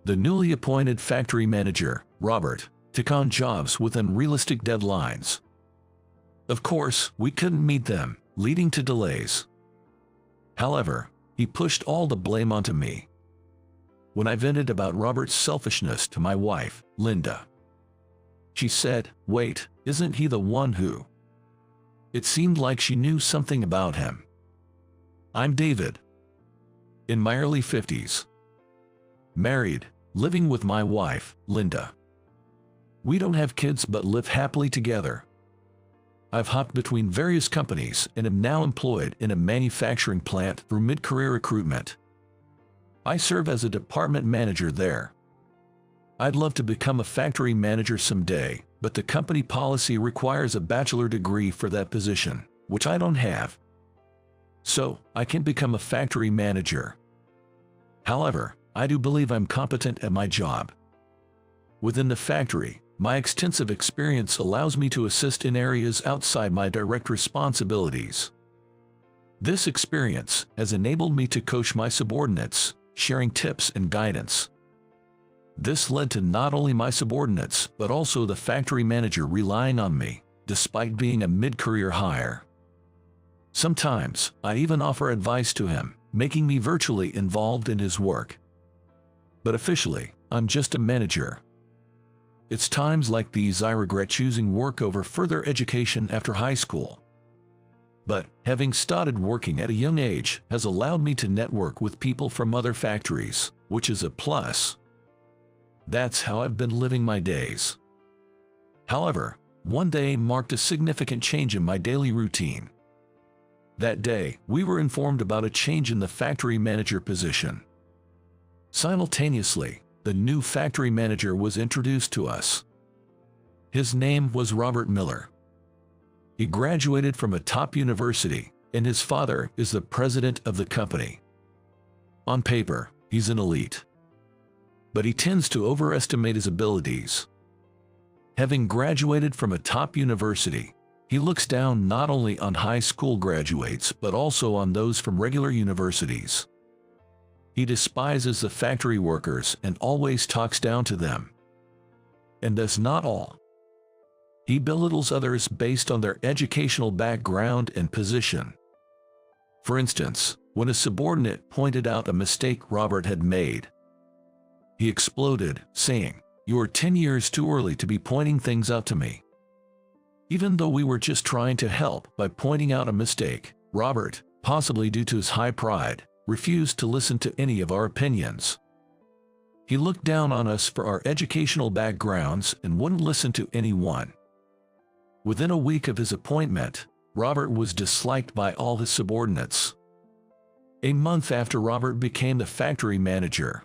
The newly appointed factory manager, Robert, took on jobs with unrealistic deadlines. Of course, we couldn't meet them, leading to delays. However, he pushed all the blame onto me. When I vented about Robert's selfishness to my wife, Linda, she said, "Wait, isn't he the one who?" It seemed like she knew something about him. I'm David, in my early 50s, married, living with my wife, Linda. We don't have kids but live happily together. I've hopped between various companies and am now employed in a manufacturing plant through mid-career recruitment. I serve as a department manager there. I'd love to become a factory manager someday, but the company policy requires a bachelor degree for that position, which I don't have. So, I can't become a factory manager. However, I do believe I'm competent at my job. Within the factory, my extensive experience allows me to assist in areas outside my direct responsibilities. This experience has enabled me to coach my subordinates, sharing tips and guidance. This led to not only my subordinates but also the factory manager relying on me, despite being a mid-career hire. Sometimes, I even offer advice to him, making me virtually involved in his work. But officially, I'm just a manager. It's times like these I regret choosing work over further education after high school. But having started working at a young age has allowed me to network with people from other factories, which is a plus. That's how I've been living my days. However, one day marked a significant change in my daily routine. That day, we were informed about a change in the factory manager position. Simultaneously, the new factory manager was introduced to us. His name was Robert Miller. He graduated from a top university, and his father is the president of the company. On paper, he's an elite. But he tends to overestimate his abilities. Having graduated from a top university, he looks down not only on high school graduates but also on those from regular universities. He despises the factory workers and always talks down to them. And that's not all. He belittles others based on their educational background and position. For instance, when a subordinate pointed out a mistake Robert had made, he exploded, saying, "You're 10 years too early to be pointing things out to me." Even though we were just trying to help by pointing out a mistake, Robert, possibly due to his high pride, refused to listen to any of our opinions. He looked down on us for our educational backgrounds and wouldn't listen to anyone. Within a week of his appointment, Robert was disliked by all his subordinates. A month after Robert became the factory manager,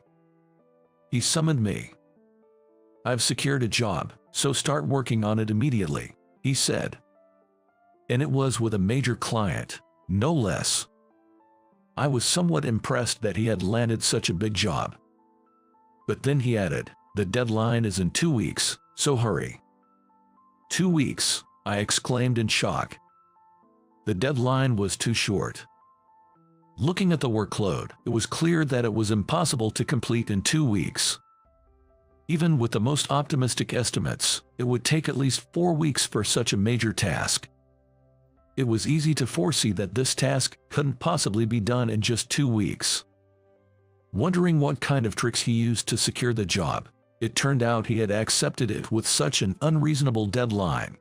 he summoned me. "I've secured a job, so start working on it immediately," he said. And it was with a major client, no less. I was somewhat impressed that he had landed such a big job. But then he added, "The deadline is in 2 weeks, so hurry." 2 weeks, I exclaimed in shock. The deadline was too short. Looking at the workload, it was clear that it was impossible to complete in 2 weeks. Even with the most optimistic estimates, it would take at least 4 weeks for such a major task. It was easy to foresee that this task couldn't possibly be done in just 2 weeks. Wondering what kind of tricks he used to secure the job, it turned out he had accepted it with such an unreasonable deadline.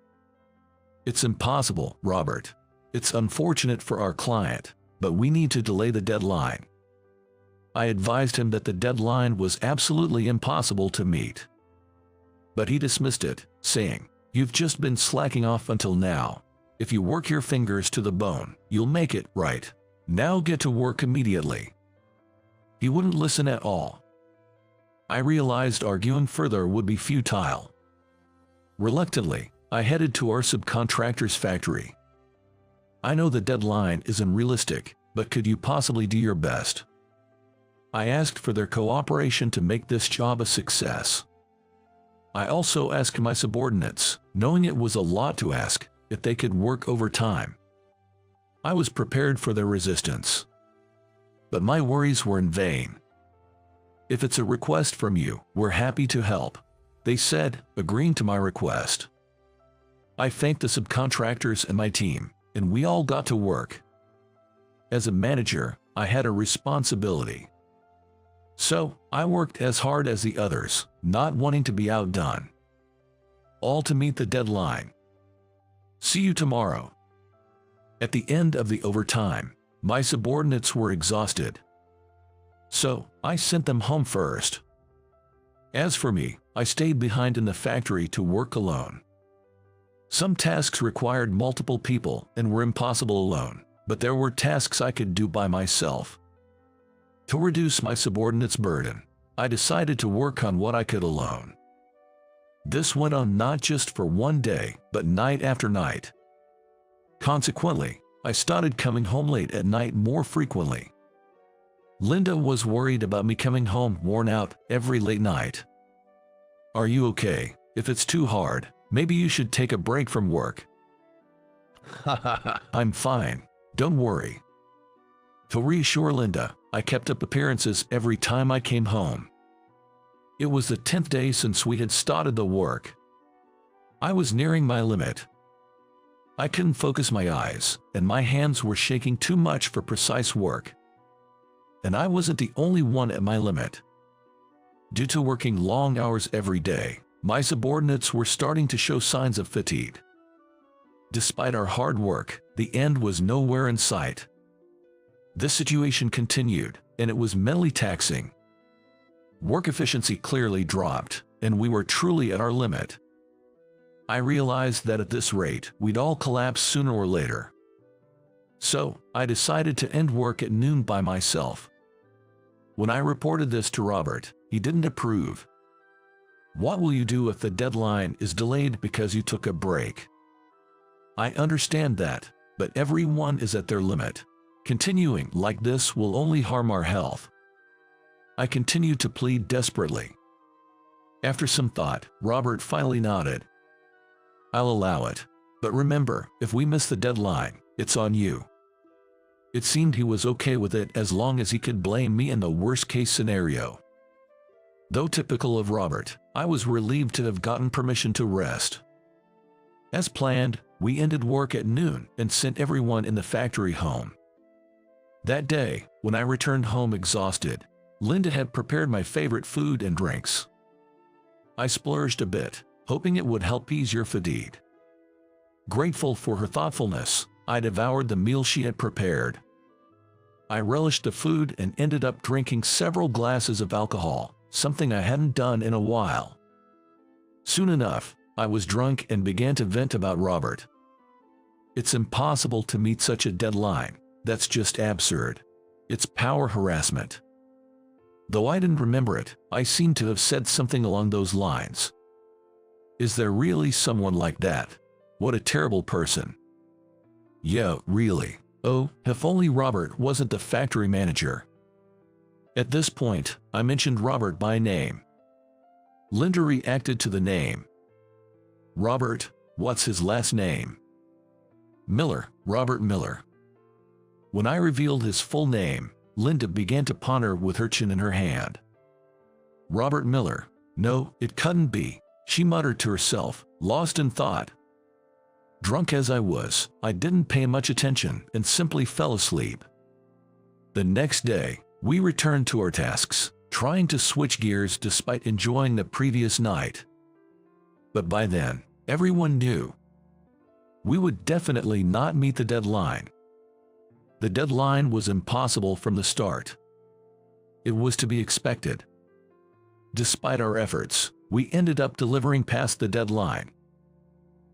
"It's impossible, Robert. It's unfortunate for our client, but we need to delay the deadline." I advised him that the deadline was absolutely impossible to meet. But he dismissed it, saying, "You've just been slacking off until now. If you work your fingers to the bone, you'll make it, right? Now get to work immediately." He wouldn't listen at all. I realized arguing further would be futile. Reluctantly, I headed to our subcontractor's factory. "I know the deadline is unrealistic, but could you possibly do your best?" I asked for their cooperation to make this job a success. I also asked my subordinates, knowing it was a lot to ask, if they could work overtime. I was prepared for their resistance. But my worries were in vain. If it's a request from you, we're happy to help," they said, agreeing to my request. I thanked the subcontractors and my team, and we all got to work. As a manager, I had a responsibility. So, I worked as hard as the others, not wanting to be outdone. All to meet the deadline. See you tomorrow. At the end of the overtime, my subordinates were exhausted. So, I sent them home first. As for me, I stayed behind in the factory to work alone. Some tasks required multiple people and were impossible alone, but there were tasks I could do by myself. To reduce my subordinates' burden, I decided to work on what I could alone. This went on not just for one day, but night after night. Consequently, I started coming home late at night more frequently. Linda was worried about me coming home worn out every late night. "Are you okay? If it's too hard, maybe you should take a break from work." "I'm fine. Don't worry." To reassure Linda, I kept up appearances every time I came home. It was the 10th day since we had started the work. I was nearing my limit. I couldn't focus my eyes, and my hands were shaking too much for precise work. And I wasn't the only one at my limit. Due to working long hours every day, my subordinates were starting to show signs of fatigue. Despite our hard work, the end was nowhere in sight. This situation continued, and it was mentally taxing. Work efficiency clearly dropped, and we were truly at our limit. I realized that at this rate, we'd all collapse sooner or later. So, I decided to end work at noon by myself. When I reported this to Robert, he didn't approve. "What will you do if the deadline is delayed because you took a break?" I understand that, but everyone is at their limit. Continuing like this will only harm our health. I continued to plead desperately. After some thought, Robert finally nodded. "I'll allow it. But remember, if we miss the deadline, it's on you." It seemed he was okay with it as long as he could blame me in the worst-case scenario. Though typical of Robert, I was relieved to have gotten permission to rest. As planned, we ended work at noon and sent everyone in the factory home. That day, when I returned home exhausted, Linda had prepared my favorite food and drinks. I splurged a bit, hoping it would help ease your fatigue. Grateful for her thoughtfulness, I devoured the meal she had prepared. I relished the food and ended up drinking several glasses of alcohol, something I hadn't done in a while. Soon enough, I was drunk and began to vent about Robert. "It's impossible to meet such a deadline. That's just absurd. It's power harassment." Though I didn't remember it, I seemed to have said something along those lines. Is there really someone like that? What a terrible person. Yeah, really. Oh, if only Robert wasn't the factory manager. At this point, I mentioned Robert by name. Linda reacted to the name. "Robert, what's his last name?" "Miller, Robert Miller." When I revealed his full name, Linda began to ponder with her chin in her hand. "Robert Miller? No, it couldn't be," she muttered to herself, lost in thought. Drunk as I was, I didn't pay much attention and simply fell asleep. The next day, we returned to our tasks, trying to switch gears despite enjoying the previous night. But by then, everyone knew. We would definitely not meet the deadline. The deadline was impossible from the start. It was to be expected. Despite our efforts, we ended up delivering past the deadline.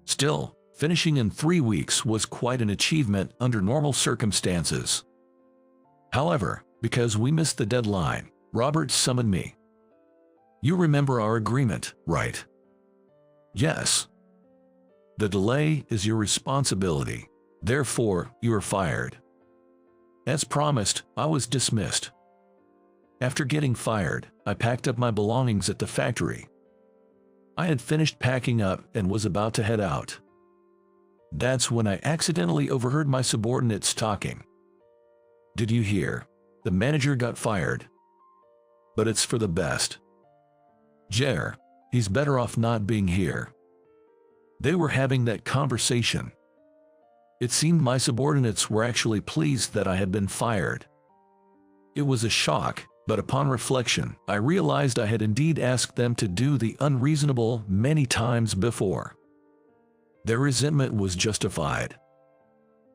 Still, finishing in 3 weeks was quite an achievement under normal circumstances. However, because we missed the deadline, Robert summoned me. "You remember our agreement, right?" "Yes." "The delay is your responsibility. Therefore, you are fired." As promised, I was dismissed. After getting fired, I packed up my belongings at the factory. I had finished packing up and was about to head out. That's when I accidentally overheard my subordinates talking. "Did you hear? The manager got fired." but it's for the best. Jer, he's better off not being here." They were having that conversation. It seemed my subordinates were actually pleased that I had been fired. It was a shock, but upon reflection, I realized I had indeed asked them to do the unreasonable many times before. Their resentment was justified.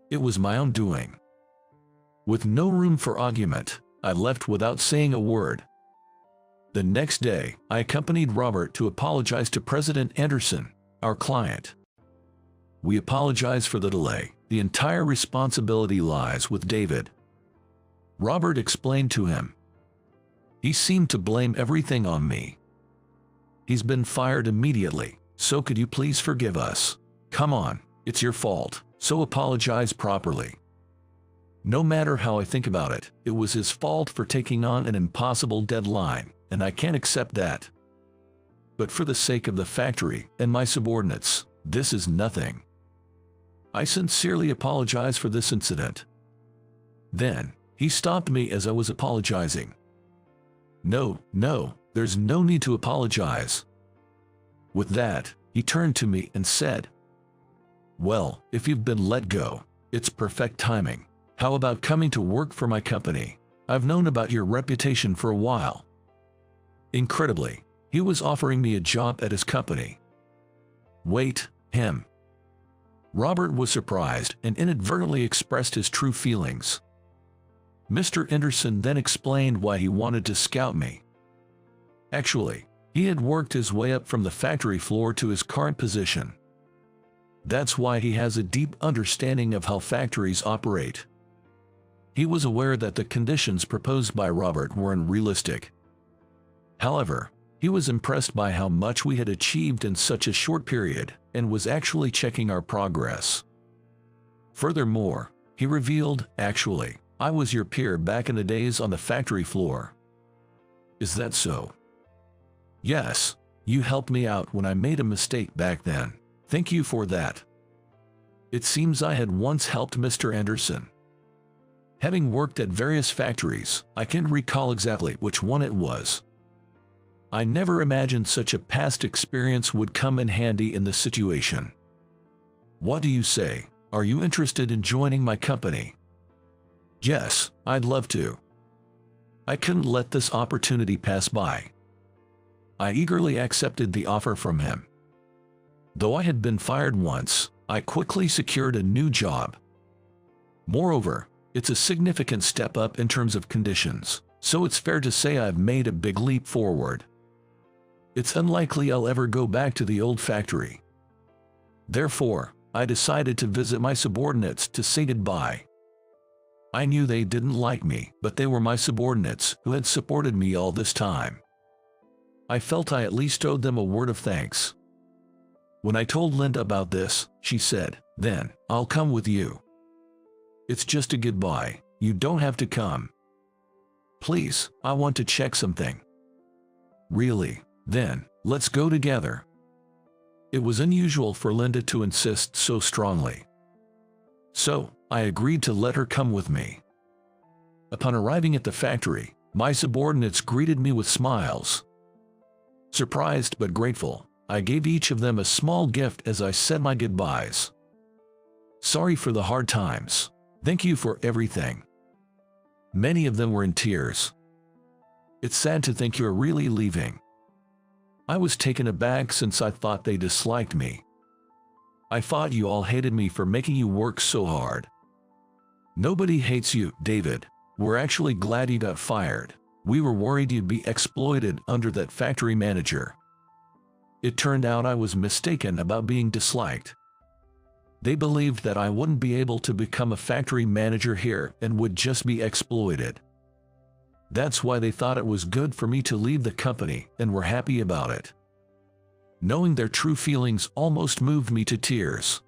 It was my own doing. With no room for argument, I left without saying a word. The next day, I accompanied Robert to apologize to President Anderson, our client. We apologize for the delay. The entire responsibility lies with David. Robert explained to him. He seemed to blame everything on me. He's been fired immediately, so could you please forgive us? Come on, it's your fault, so apologize properly. No matter how I think about it, it was his fault for taking on an impossible deadline, and I can't accept that. But for the sake of the factory and my subordinates, this is nothing. I sincerely apologize for this incident. Then, he stopped me as I was apologizing. No, there's no need to apologize. With that, he turned to me and said, "Well, if you've been let go, it's perfect timing. How about coming to work for my company? I've known about your reputation for a while." Incredibly, he was offering me a job at his company. Wait, him. Robert was surprised and inadvertently expressed his true feelings. Mr. Anderson then explained why he wanted to scout me. Actually, he had worked his way up from the factory floor to his current position. That's why he has a deep understanding of how factories operate. He was aware that the conditions proposed by Robert were unrealistic. However, he was impressed by how much we had achieved in such a short period and was actually checking our progress. Furthermore, he revealed, "Actually, I was your peer back in the days on the factory floor." "Is that so?" "Yes, you helped me out when I made a mistake back then. Thank you for that." It seems I had once helped Mr. Anderson. Having worked at various factories, I can't recall exactly which one it was. I never imagined such a past experience would come in handy in this situation. What do you say? Are you interested in joining my company? Yes, I'd love to. I couldn't let this opportunity pass by. I eagerly accepted the offer from him. Though I had been fired once, I quickly secured a new job. Moreover, it's a significant step up in terms of conditions, so it's fair to say I've made a big leap forward. It's unlikely I'll ever go back to the old factory. Therefore, I decided to visit my subordinates to say goodbye. I knew they didn't like me, but they were my subordinates who had supported me all this time. I felt I at least owed them a word of thanks. When I told Linda about this, she said, "Then, I'll come with you. It's just a goodbye, you don't have to come." "Please, I want to check something." "Really? Then, let's go together." It was unusual for Linda to insist so strongly. So, I agreed to let her come with me. Upon arriving at the factory, my subordinates greeted me with smiles. Surprised but grateful, I gave each of them a small gift as I said my goodbyes. "Sorry for the hard times. Thank you for everything." Many of them were in tears. "It's sad to think you're really leaving." I was taken aback since I thought they disliked me. "I thought you all hated me for making you work so hard." "Nobody hates you, David. We're actually glad you got fired. We were worried you'd be exploited under that factory manager." It turned out I was mistaken about being disliked. They believed that I wouldn't be able to become a factory manager here and would just be exploited. That's why they thought it was good for me to leave the company and were happy about it. Knowing their true feelings almost moved me to tears.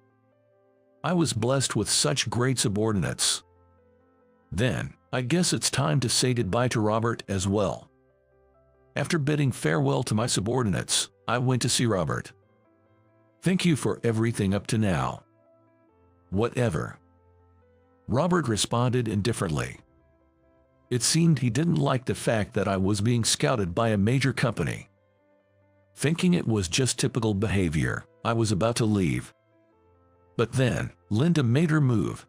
I was blessed with such great subordinates. Then, I guess it's time to say goodbye to Robert as well. After bidding farewell to my subordinates, I went to see Robert. "Thank you for everything up to now." "Whatever." Robert responded indifferently. It seemed he didn't like the fact that I was being scouted by a major company. Thinking it was just typical behavior, I was about to leave. But then, Linda made her move.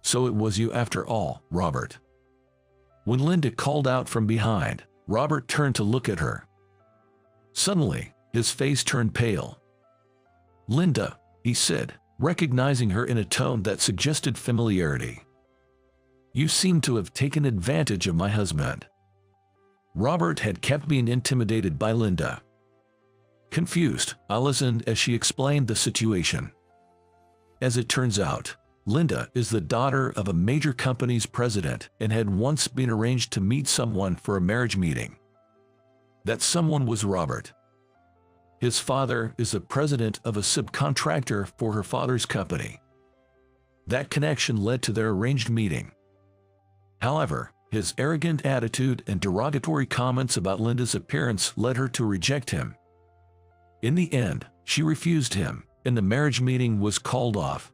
"So it was you after all, Robert." When Linda called out from behind, Robert turned to look at her. Suddenly, his face turned pale. "Linda," he said, recognizing her in a tone that suggested familiarity. "You seem to have taken advantage of my husband." Robert had kept being intimidated by Linda. Confused, I listened as she explained the situation. As it turns out, Linda is the daughter of a major company's president and had once been arranged to meet someone for a marriage meeting. That someone was Robert. His father is the president of a subcontractor for her father's company. That connection led to their arranged meeting. However, his arrogant attitude and derogatory comments about Linda's appearance led her to reject him. In the end, she refused him, and the marriage meeting was called off.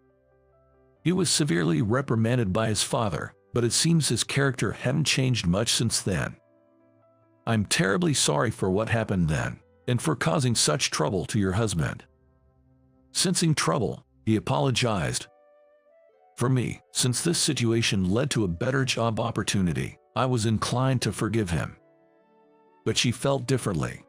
He was severely reprimanded by his father, but it seems his character hadn't changed much since then. "I'm terribly sorry for what happened then, and for causing such trouble to your husband." Sensing trouble, he apologized. For me, since this situation led to a better job opportunity, I was inclined to forgive him. But she felt differently.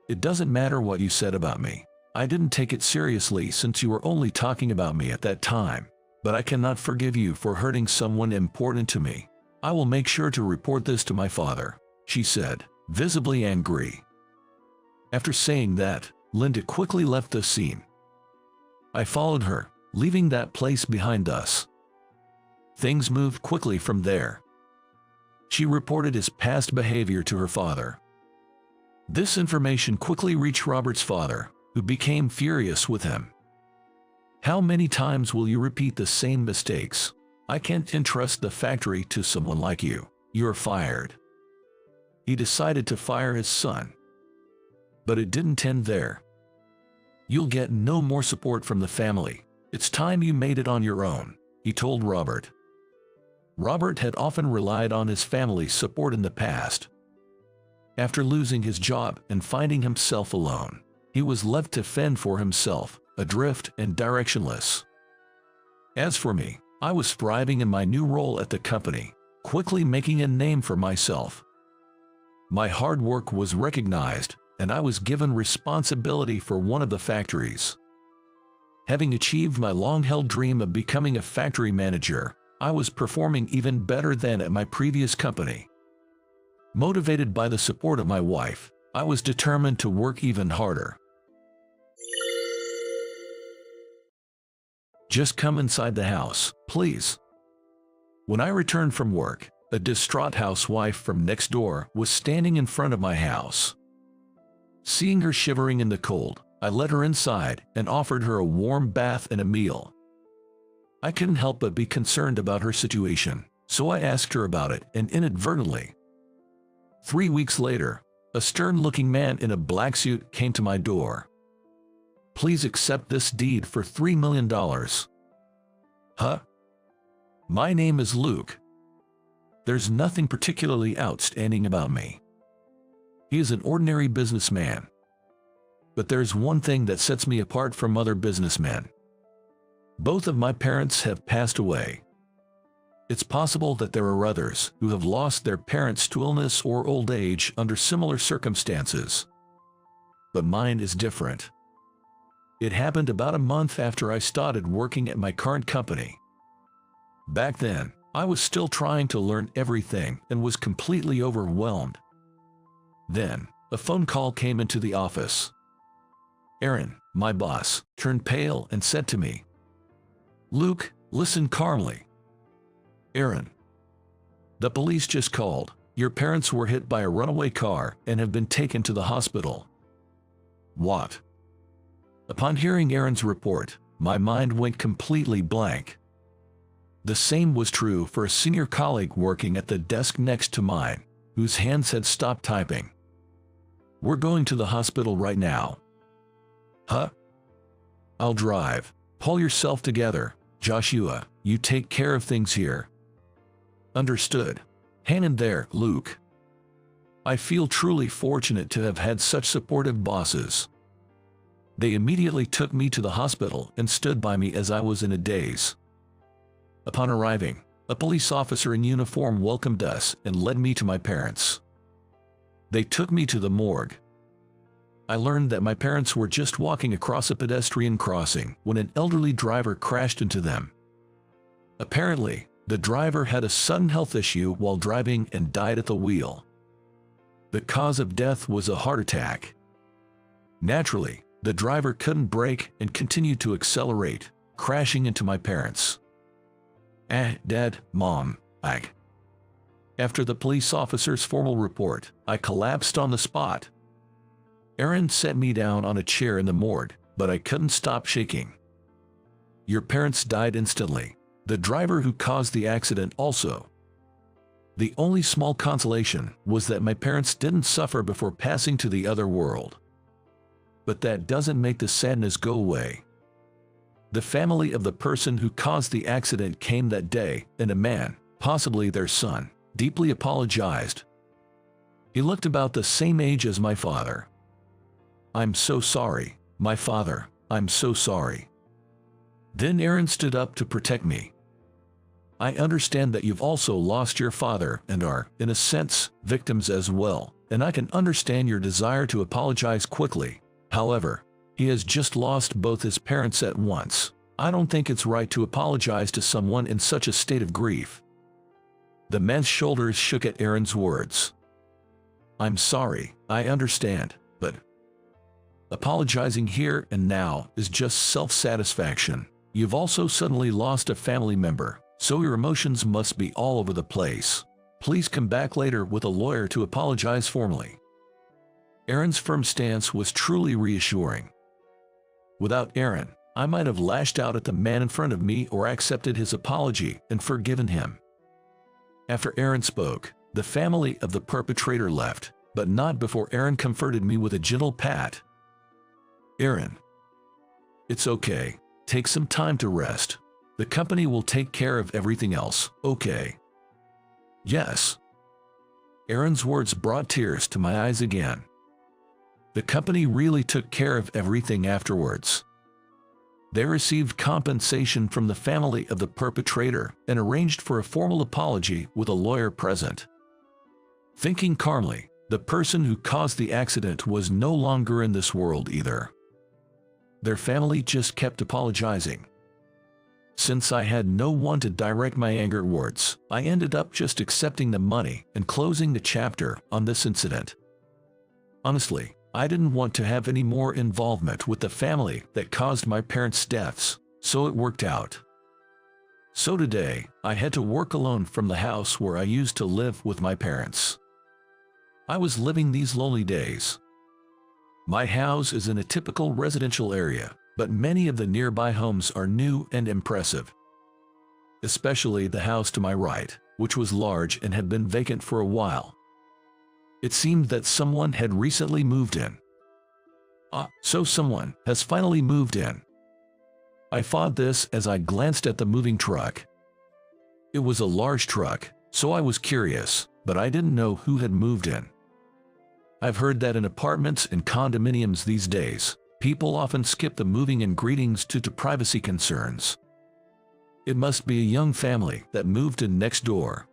"It doesn't matter what you said about me. I didn't take it seriously since you were only talking about me at that time, but I cannot forgive you for hurting someone important to me. I will make sure to report this to my father," she said, visibly angry. After saying that, Linda quickly left the scene. I followed her, leaving that place behind us. Things moved quickly from there. She reported his past behavior to her father. This information quickly reached Robert's father, who became furious with him. "How many times will you repeat the same mistakes? I can't entrust the factory to someone like you. You're fired." He decided to fire his son. But it didn't end there. "You'll get no more support from the family. It's time you made it on your own," he told Robert. Robert had often relied on his family's support in the past. After losing his job and finding himself alone, he was left to fend for himself, adrift and directionless. As for me, I was thriving in my new role at the company, quickly making a name for myself. My hard work was recognized, and I was given responsibility for one of the factories. Having achieved my long-held dream of becoming a factory manager, I was performing even better than at my previous company. Motivated by the support of my wife, I was determined to work even harder. "Just come inside the house, please." When I returned from work, a distraught housewife from next door was standing in front of my house. Seeing her shivering in the cold, I led her inside and offered her a warm bath and a meal. I couldn't help but be concerned about her situation, so I asked her about it and inadvertently. 3 weeks later, a stern-looking man in a black suit came to my door. "Please accept this deed for $3 million. "Huh? My name is Luke. There's nothing particularly outstanding about me." He is an ordinary businessman. But there's one thing that sets me apart from other businessmen. Both of my parents have passed away. It's possible that there are others who have lost their parents to illness or old age under similar circumstances. But mine is different. It happened about a month after I started working at my current company. Back then, I was still trying to learn everything and was completely overwhelmed. Then, a phone call came into the office. Aaron, my boss, turned pale and said to me, "Luke, listen calmly. Aaron, the police just called. Your parents were hit by a runaway car and have been taken to the hospital." "What?" Upon hearing Aaron's report, my mind went completely blank. The same was true for a senior colleague working at the desk next to mine, whose hands had stopped typing. "We're going to the hospital right now." "Huh? I'll drive. Pull yourself together, Joshua. You take care of things here." Understood. Hang in there, Luke. I feel truly fortunate to have had such supportive bosses. They immediately took me to the hospital and stood by me as I was in a daze. Upon arriving, a police officer in uniform welcomed us and led me to my parents. They took me to the morgue. I learned that my parents were just walking across a pedestrian crossing when an elderly driver crashed into them. Apparently, the driver had a sudden health issue while driving and died at the wheel. The cause of death was a heart attack. Naturally, the driver couldn't brake and continued to accelerate, crashing into my parents. Dad, Mom, ag. After the police officer's formal report, I collapsed on the spot. Aaron set me down on a chair in the morgue, but I couldn't stop shaking. Your parents died instantly. The driver who caused the accident also. The only small consolation was that my parents didn't suffer before passing to the other world. But that doesn't make the sadness go away. The family of the person who caused the accident came that day, and a man, possibly their son, deeply apologized. He looked about the same age as my father. I'm so sorry, my father, I'm so sorry. Then Aaron stood up to protect me. I understand that you've also lost your father and are, in a sense, victims as well, and I can understand your desire to apologize quickly. However, he has just lost both his parents at once. I don't think it's right to apologize to someone in such a state of grief. The man's shoulders shook at Aaron's words. I'm sorry, I understand, but apologizing here and now is just self-satisfaction. You've also suddenly lost a family member, so your emotions must be all over the place. Please come back later with a lawyer to apologize formally. Aaron's firm stance was truly reassuring. Without Aaron, I might have lashed out at the man in front of me or accepted his apology and forgiven him. After Aaron spoke, the family of the perpetrator left, but not before Aaron comforted me with a gentle pat. Aaron, it's okay. Take some time to rest. The company will take care of everything else, okay? Yes. Aaron's words brought tears to my eyes again. The company really took care of everything afterwards. They received compensation from the family of the perpetrator and arranged for a formal apology with a lawyer present. Thinking calmly, the person who caused the accident was no longer in this world either. Their family just kept apologizing. Since I had no one to direct my anger towards, I ended up just accepting the money and closing the chapter on this incident. Honestly, I didn't want to have any more involvement with the family that caused my parents' deaths, so it worked out. So today, I had to work alone from the house where I used to live with my parents. I was living these lonely days. My house is in a typical residential area, but many of the nearby homes are new and impressive. Especially the house to my right, which was large and had been vacant for a while. It seemed that someone had recently moved in. So someone has finally moved in. I thought this as I glanced at the moving truck. It was a large truck, so I was curious, but I didn't know who had moved in. I've heard that in apartments and condominiums these days, people often skip the moving and greetings due to privacy concerns. It must be a young family that moved in next door.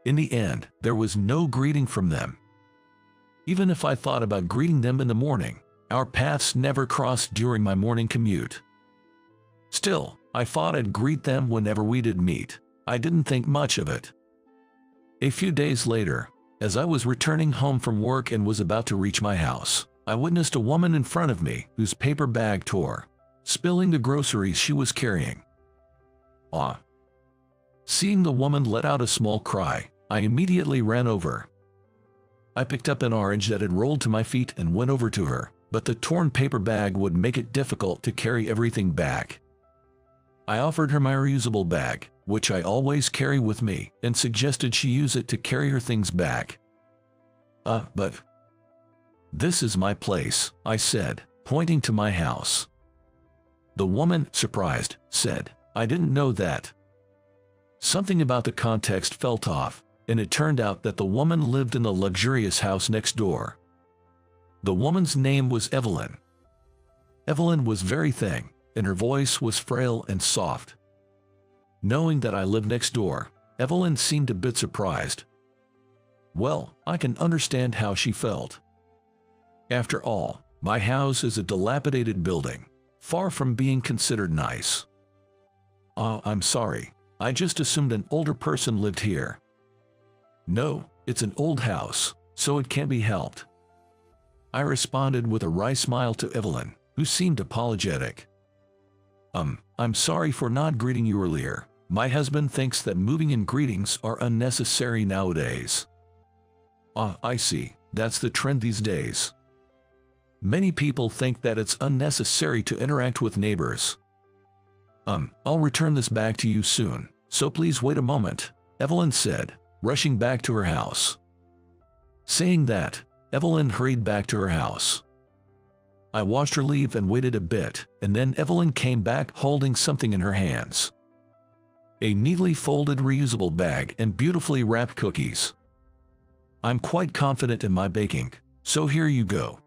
In the end, there was no greeting from them. Even if I thought about greeting them in the morning, our paths never crossed during my morning commute. Still, I thought I'd greet them whenever we did meet. I didn't think much of it. A few days later, as I was returning home from work and was about to reach my house, I witnessed a woman in front of me whose paper bag tore, spilling the groceries she was carrying. Seeing the woman let out a small cry, I immediately ran over. I picked up an orange that had rolled to my feet and went over to her, but the torn paper bag would make it difficult to carry everything back. I offered her my reusable bag, which I always carry with me, and suggested she use it to carry her things back. But this is my place, I said, pointing to my house. The woman, surprised, said, I didn't know that. Something about the context felt off, and it turned out that the woman lived in the luxurious house next door. The woman's name was Evelyn. Evelyn was very thin, and her voice was frail and soft. Knowing that I lived next door, Evelyn seemed a bit surprised. Well, I can understand how she felt. After all, my house is a dilapidated building, far from being considered nice. I'm sorry, I just assumed an older person lived here. No, it's an old house, so it can't be helped. I responded with a wry smile to Evelyn, who seemed apologetic. I'm sorry for not greeting you earlier. My husband thinks that moving in greetings are unnecessary nowadays. I see, that's the trend these days. Many people think that it's unnecessary to interact with neighbors. I'll return this back to you soon, so please wait a moment, Evelyn said, rushing back to her house. Saying that, Evelyn hurried back to her house. I watched her leave and waited a bit, and then Evelyn came back holding something in her hands. A neatly folded reusable bag and beautifully wrapped cookies. I'm quite confident in my baking, so here you go.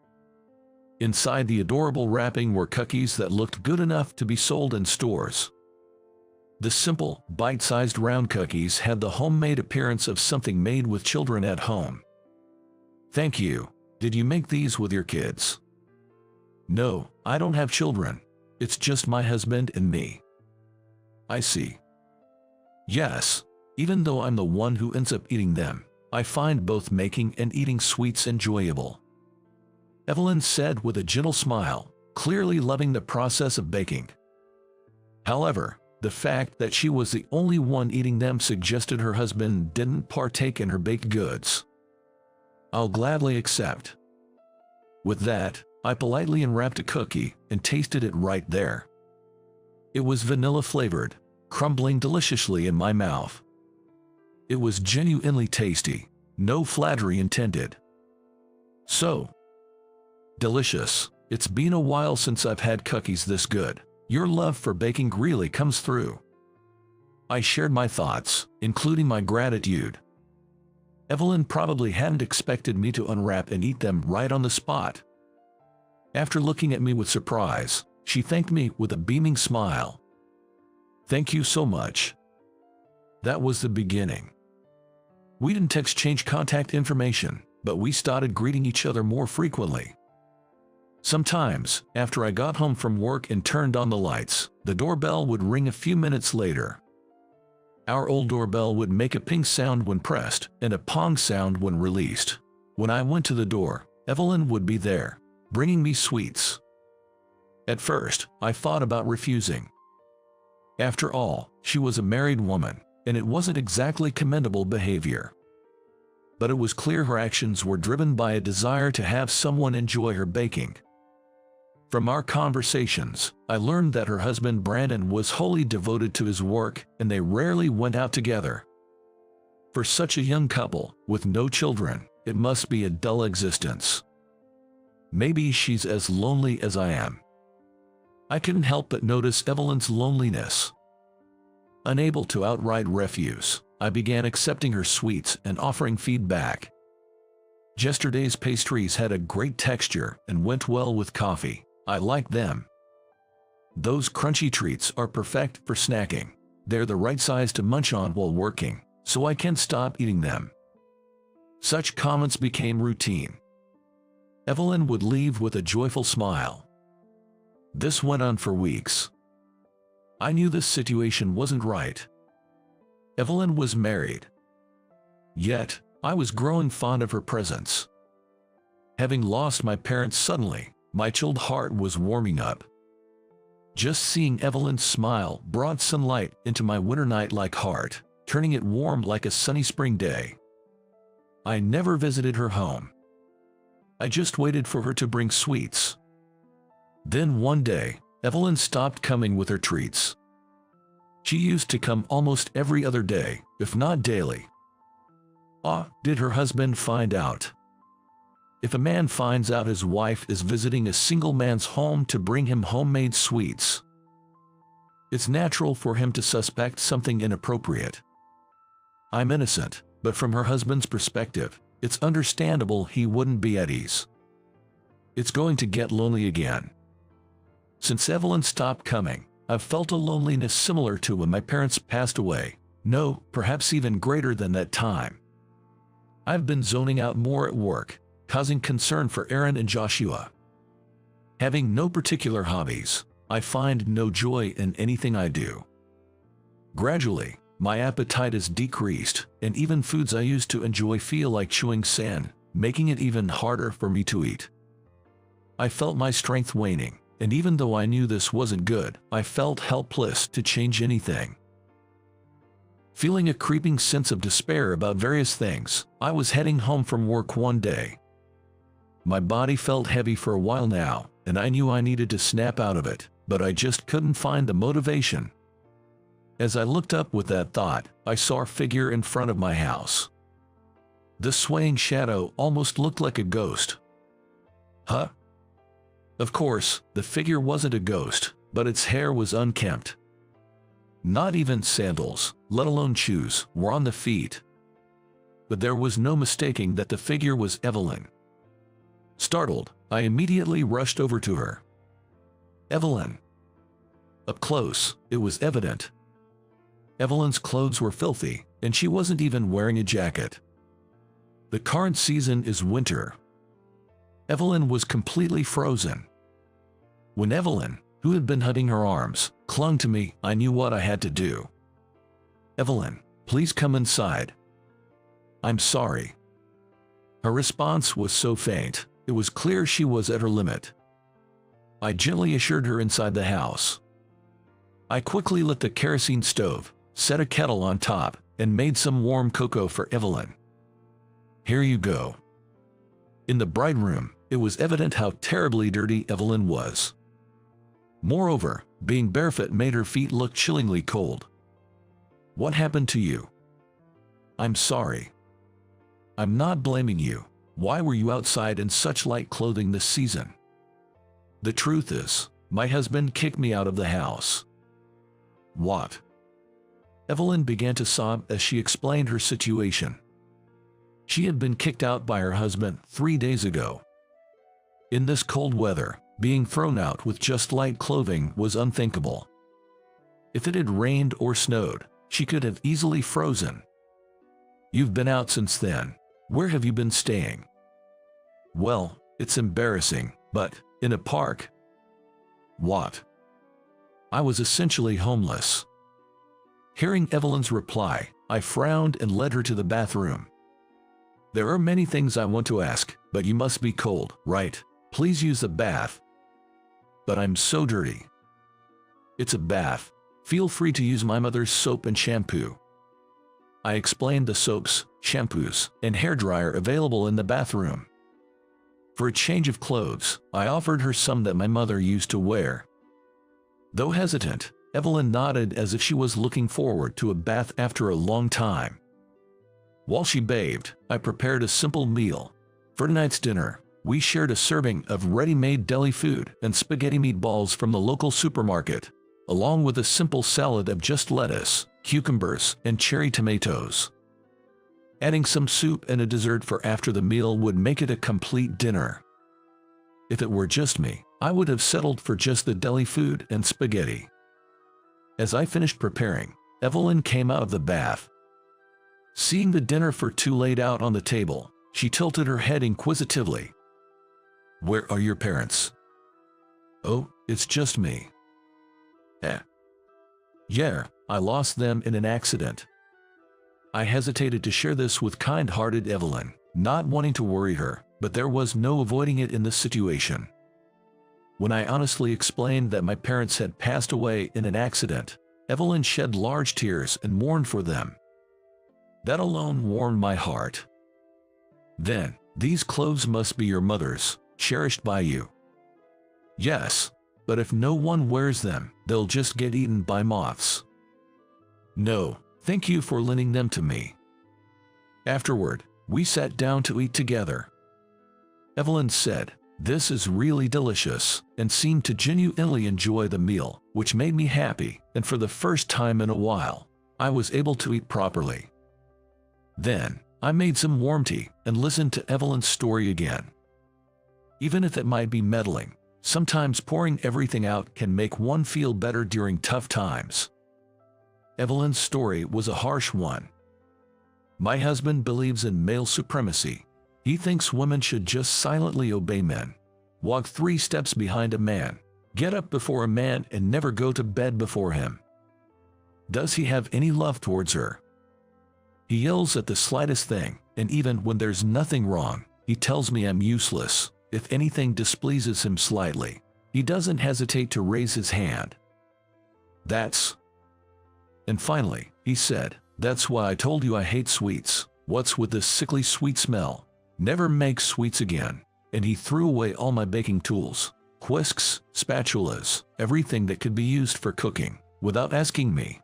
Inside the adorable wrapping were cookies that looked good enough to be sold in stores. The simple, bite-sized round cookies had the homemade appearance of something made with children at home. Thank you. Did you make these with your kids? No, I don't have children. It's just my husband and me. I see. Yes, even though I'm the one who ends up eating them, I find both making and eating sweets enjoyable. Evelyn said with a gentle smile, clearly loving the process of baking. However, the fact that she was the only one eating them suggested her husband didn't partake in her baked goods. I'll gladly accept. With that, I politely unwrapped a cookie and tasted it right there. It was vanilla-flavored, crumbling deliciously in my mouth. It was genuinely tasty, no flattery intended. So delicious. It's been a while since I've had cookies this good. Your love for baking really comes through. I shared my thoughts, including my gratitude. Evelyn probably hadn't expected me to unwrap and eat them right on the spot. After looking at me with surprise, she thanked me with a beaming smile. Thank you so much. That was the beginning. We didn't exchange contact information, but we started greeting each other more frequently. Sometimes, after I got home from work and turned on the lights, the doorbell would ring a few minutes later. Our old doorbell would make a ping sound when pressed and a pong sound when released. When I went to the door, Evelyn would be there, bringing me sweets. At first, I thought about refusing. After all, she was a married woman, and it wasn't exactly commendable behavior. But it was clear her actions were driven by a desire to have someone enjoy her baking. From our conversations, I learned that her husband Brandon was wholly devoted to his work and they rarely went out together. For such a young couple, with no children, it must be a dull existence. Maybe she's as lonely as I am. I couldn't help but notice Evelyn's loneliness. Unable to outright refuse, I began accepting her sweets and offering feedback. Yesterday's pastries had a great texture and went well with coffee. I liked them. Those crunchy treats are perfect for snacking. They're the right size to munch on while working, so I can't stop eating them. Such comments became routine. Evelyn would leave with a joyful smile. This went on for weeks. I knew this situation wasn't right. Evelyn was married. Yet, I was growing fond of her presence. Having lost my parents suddenly, my chilled heart was warming up. Just seeing Evelyn's smile brought sunlight into my winter night-like heart, turning it warm like a sunny spring day. I never visited her home. I just waited for her to bring sweets. Then one day, Evelyn stopped coming with her treats. She used to come almost every other day, if not daily. Did her husband find out? If a man finds out his wife is visiting a single man's home to bring him homemade sweets, It's natural for him to suspect something inappropriate. I'm innocent, but from her husband's perspective, it's understandable he wouldn't be at ease. It's going to get lonely again. Since Evelyn stopped coming, I've felt a loneliness similar to when my parents passed away. No, perhaps even greater than that time. I've been zoning out more at work, causing concern for Aaron and Joshua. Having no particular hobbies, I find no joy in anything I do. Gradually, my appetite has decreased, and even foods I used to enjoy feel like chewing sand, making it even harder for me to eat. I felt my strength waning, and even though I knew this wasn't good, I felt helpless to change anything. Feeling a creeping sense of despair about various things, I was heading home from work one day. My body felt heavy for a while now, and I knew I needed to snap out of it, but I just couldn't find the motivation. As I looked up with that thought, I saw a figure in front of my house. The swaying shadow almost looked like a ghost. Huh? Of course, the figure wasn't a ghost, but its hair was unkempt. Not even sandals, let alone shoes, were on the feet. But there was no mistaking that the figure was Evelyn. Startled, I immediately rushed over to her. Evelyn. Up close, it was evident. Evelyn's clothes were filthy, and she wasn't even wearing a jacket. The current season is winter. Evelyn was completely frozen. When Evelyn, who had been hugging her arms, clung to me, I knew what I had to do. Evelyn, please come inside. I'm sorry. Her response was so faint, it was clear she was at her limit. I gently assured her inside the house. I quickly lit the kerosene stove, set a kettle on top, and made some warm cocoa for Evelyn. Here you go. In the bright room, it was evident how terribly dirty Evelyn was. Moreover, being barefoot made her feet look chillingly cold. What happened to you? I'm sorry. I'm not blaming you. Why were you outside in such light clothing this season? The truth is, my husband kicked me out of the house. What? Evelyn began to sob as she explained her situation. She had been kicked out by her husband 3 days ago. In this cold weather, being thrown out with just light clothing was unthinkable. If it had rained or snowed, she could have easily frozen. You've been out since then. Where have you been staying? Well, it's embarrassing, but in a park. What? I was essentially homeless. Hearing Evelyn's reply, I frowned and led her to the bathroom. There are many things I want to ask, but you must be cold, right? Please use the bath. But I'm so dirty. It's a bath. Feel free to use my mother's soap and shampoo. I explained the soaps, shampoos, and hairdryer available in the bathroom. For a change of clothes, I offered her some that my mother used to wear. Though hesitant, Evelyn nodded as if she was looking forward to a bath after a long time. While she bathed, I prepared a simple meal. For tonight's dinner, we shared a serving of ready-made deli food and spaghetti meatballs from the local supermarket, along with a simple salad of just lettuce, cucumbers, and cherry tomatoes. Adding some soup and a dessert for after the meal would make it a complete dinner. If it were just me, I would have settled for just the deli food and spaghetti. As I finished preparing, Evelyn came out of the bath. Seeing the dinner for two laid out on the table, she tilted her head inquisitively. Where are your parents? Oh, it's just me. Yeah, I lost them in an accident. I hesitated to share this with kind-hearted Evelyn, not wanting to worry her, but there was no avoiding it in this situation. When I honestly explained that my parents had passed away in an accident, Evelyn shed large tears and mourned for them. That alone warmed my heart. Then, these clothes must be your mother's, cherished by you. Yes, but if no one wears them, they'll just get eaten by moths. No, thank you for lending them to me. Afterward, we sat down to eat together. Evelyn said, This is really delicious," and seemed to genuinely enjoy the meal, which made me happy, and for the first time in a while, I was able to eat properly. Then, I made some warm tea and listened to Evelyn's story again. Even if it might be meddling, sometimes pouring everything out can make one feel better during tough times. Evelyn's story was a harsh one. "My husband believes in male supremacy. He thinks women should just silently obey men, walk 3 steps behind a man, get up before a man and never go to bed before him. Does he have any love towards her? He yells at the slightest thing, and even when there's nothing wrong, he tells me I'm useless. If anything displeases him slightly, he doesn't hesitate to raise his hand. And finally, he said, 'That's why I told you I hate sweets. What's with this sickly sweet smell? Never make sweets again.' And he threw away all my baking tools, whisks, spatulas, everything that could be used for cooking, without asking me.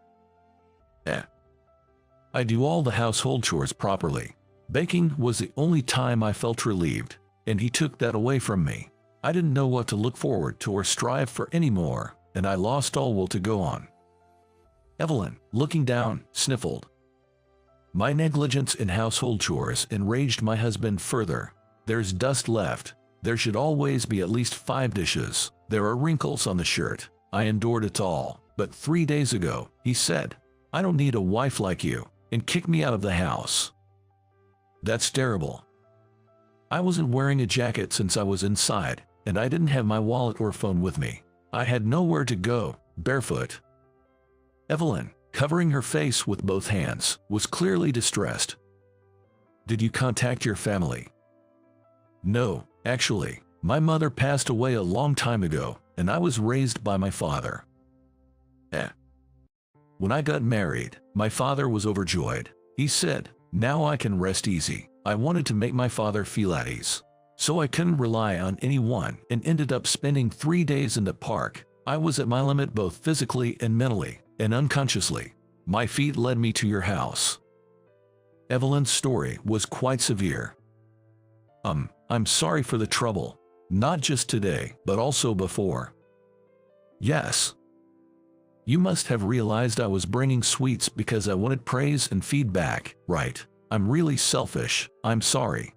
I do all the household chores properly. Baking was the only time I felt relieved, and he took that away from me. I didn't know what to look forward to or strive for anymore, and I lost all will to go on." Evelyn, looking down, sniffled. "My negligence in household chores enraged my husband further. There's dust left. There should always be at least 5 dishes. There are wrinkles on the shirt. I endured it all. But 3 days ago, he said, 'I don't need a wife like you,' and kicked me out of the house. That's terrible. I wasn't wearing a jacket since I was inside, and I didn't have my wallet or phone with me. I had nowhere to go, barefoot." Evelyn, covering her face with both hands, was clearly distressed. "Did you contact your family?" "No, actually, my mother passed away a long time ago, and I was raised by my father. When I got married, my father was overjoyed. He said, 'Now I can rest easy.' I wanted to make my father feel at ease, so I couldn't rely on anyone and ended up spending 3 days in the park. I was at my limit both physically and mentally, and unconsciously, my feet led me to your house." Evelyn's story was quite severe. I'm sorry for the trouble, not just today, but also before." "Yes. You must have realized I was bringing sweets because I wanted praise and feedback, right? I'm really selfish. I'm sorry."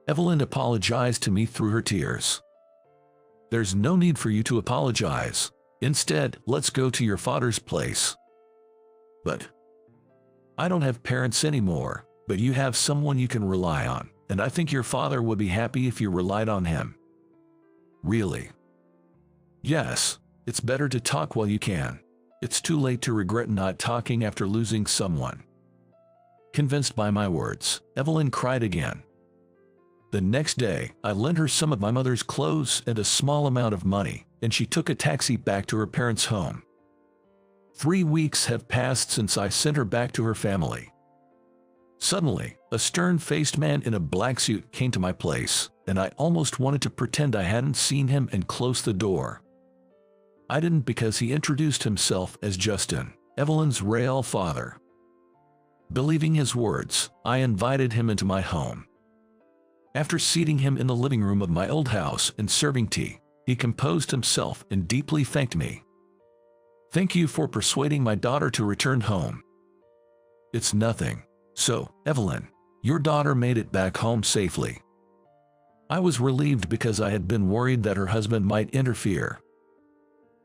Evelyn apologized to me through her tears. "There's no need for you to apologize. Instead, let's go to your father's place." "But I don't have parents anymore, but you have someone you can rely on, and I think your father would be happy if you relied on him." "Really?" "Yes. It's better to talk while you can. It's too late to regret not talking after losing someone." Convinced by my words, Evelyn cried again. The next day, I lent her some of my mother's clothes and a small amount of money, and she took a taxi back to her parents' home. 3 weeks have passed since I sent her back to her family. Suddenly, a stern-faced man in a black suit came to my place, and I almost wanted to pretend I hadn't seen him and close the door. I didn't because he introduced himself as Justin, Evelyn's real father. Believing his words, I invited him into my home. After seating him in the living room of my old house and serving tea, he composed himself and deeply thanked me. "Thank you for persuading my daughter to return home." "It's nothing. So, Evelyn, your daughter made it back home safely." I was relieved because I had been worried that her husband might interfere.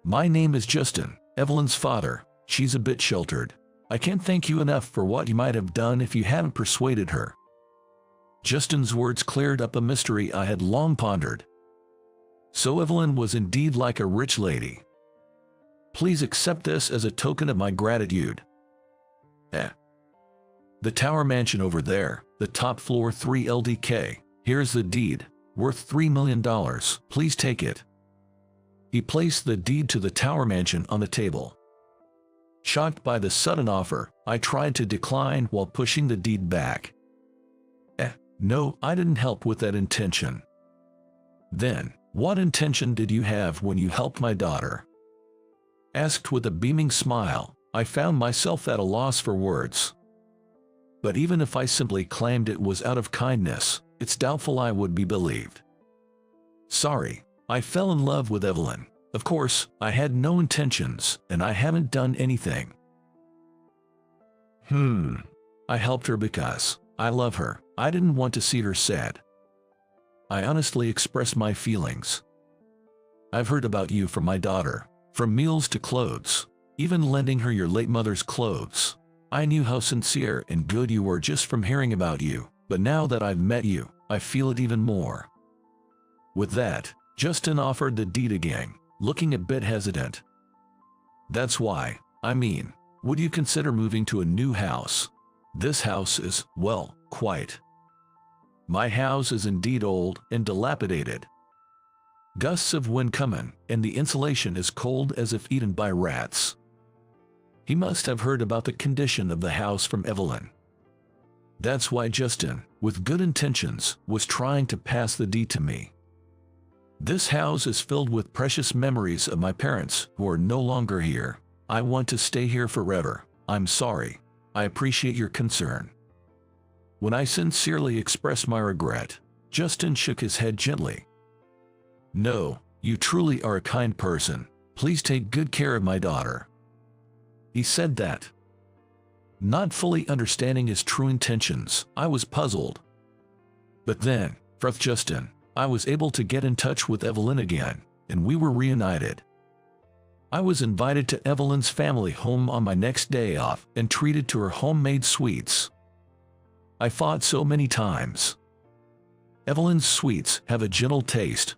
"My name is Justin, Evelyn's father. She's a bit sheltered. I can't thank you enough for what you might have done if you hadn't persuaded her." Justin's words cleared up a mystery I had long pondered. So Evelyn was indeed like a rich lady. Please accept this as a token of my gratitude. The tower mansion over there, the top floor 3 LDK. Here's the deed, worth $3 million. Please take it. He placed the deed to the tower mansion on the table. Shocked by the sudden offer, I tried to decline while pushing the deed back. No, I didn't help with that intention." "Then, what intention did you have when you helped my daughter?" Asked with a beaming smile, I found myself at a loss for words. But even if I simply claimed it was out of kindness, it's doubtful I would be believed. Sorry, I fell in love with Evelyn. Of course, I had no intentions, and I haven't done anything. I helped her because I love her. I didn't want to see her sad. I honestly expressed my feelings. I've heard about you from my daughter, from meals to clothes, even lending her your late mother's clothes. I knew how sincere and good you were just from hearing about you, but now that I've met you, I feel it even more. With that, Justin offered the deed again, looking a bit hesitant. That's why, would you consider moving to a new house? This house is, well, quite. My house is indeed old and dilapidated. Gusts of wind come in, and the insulation is cold as if eaten by rats. He must have heard about the condition of the house from Evelyn. That's why Justin, with good intentions, was trying to pass the deed to me. This house is filled with precious memories of my parents who are no longer here. I want to stay here forever. I'm sorry. I appreciate your concern. When I sincerely expressed my regret, Justin shook his head gently. No, you truly are a kind person. Please take good care of my daughter. He said that. Not fully understanding his true intentions, I was puzzled. But then, with Justin, I was able to get in touch with Evelyn again, and we were reunited. I was invited to Evelyn's family home on my next day off and treated to her homemade sweets. I fought so many times. Evelyn's sweets have a gentle taste.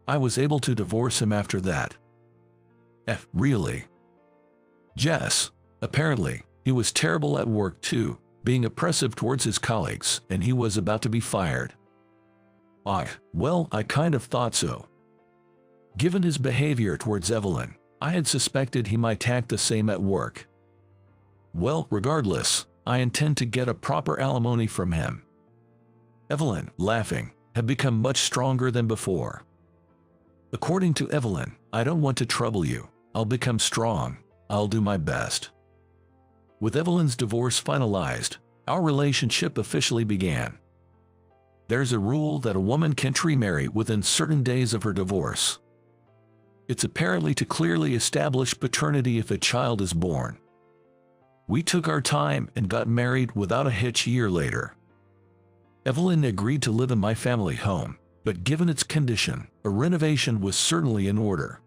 I was able to divorce him after that. Really? Yes, apparently, he was terrible at work too, being oppressive towards his colleagues, and he was about to be fired. Well, I kind of thought so. Given his behavior towards Evelyn, I had suspected he might act the same at work. Well, regardless, I intend to get a proper alimony from him. Evelyn, laughing, had become much stronger than before. According to Evelyn, I don't want to trouble you. I'll become strong. I'll do my best. With Evelyn's divorce finalized, our relationship officially began. There's a rule that a woman can't remarry within certain days of her divorce. It's apparently to clearly establish paternity if a child is born. We took our time and got married without a hitch a year later. Evelyn agreed to live in my family home, but given its condition, a renovation was certainly in order.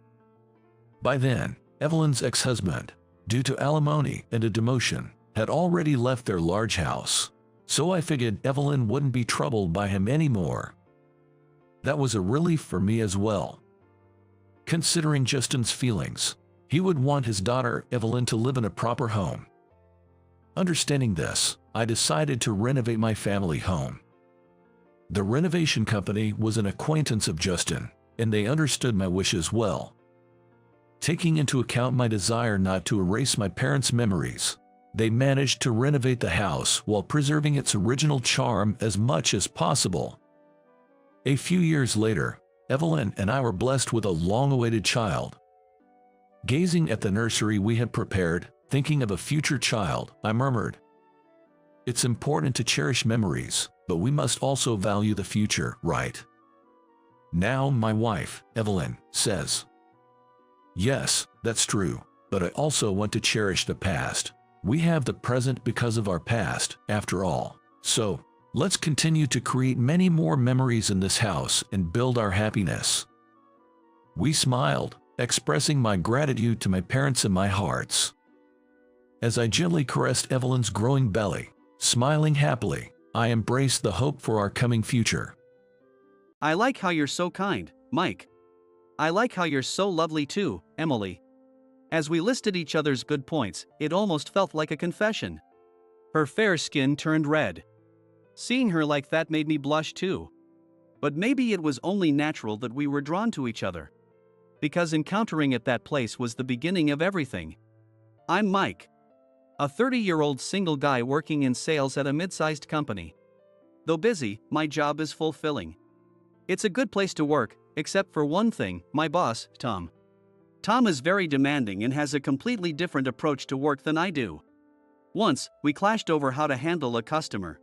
By then, Evelyn's ex-husband, due to alimony and a demotion, had already left their large house, so I figured Evelyn wouldn't be troubled by him anymore. That was a relief for me as well. Considering Justin's feelings, he would want his daughter Evelyn to live in a proper home. Understanding this, I decided to renovate my family home. The renovation company was an acquaintance of Justin, and they understood my wishes well. Taking into account my desire not to erase my parents' memories, they managed to renovate the house while preserving its original charm as much as possible. A few years later, Evelyn and I were blessed with a long-awaited child. Gazing at the nursery we had prepared, thinking of a future child, I murmured, "It's important to cherish memories, but we must also value the future, right?" Now my wife, Evelyn, says, "Yes, that's true, but I also want to cherish the past. We have the present because of our past, after all. So, let's continue to create many more memories in this house and build our happiness." We smiled, expressing my gratitude to my parents in my hearts. As I gently caressed Evelyn's growing belly, smiling happily, I embraced the hope for our coming future. I like how you're so kind, Mike. I like how you're so lovely too, Emily. As we listed each other's good points, it almost felt like a confession. Her fair skin turned red. Seeing her like that made me blush too. But maybe it was only natural that we were drawn to each other. Because encountering at that place was the beginning of everything. I'm Mike. A 30-year-old single guy working in sales at a mid-sized company. Though busy, my job is fulfilling. It's a good place to work, except for one thing, my boss, Tom. Tom is very demanding and has a completely different approach to work than I do. Once, we clashed over how to handle a customer.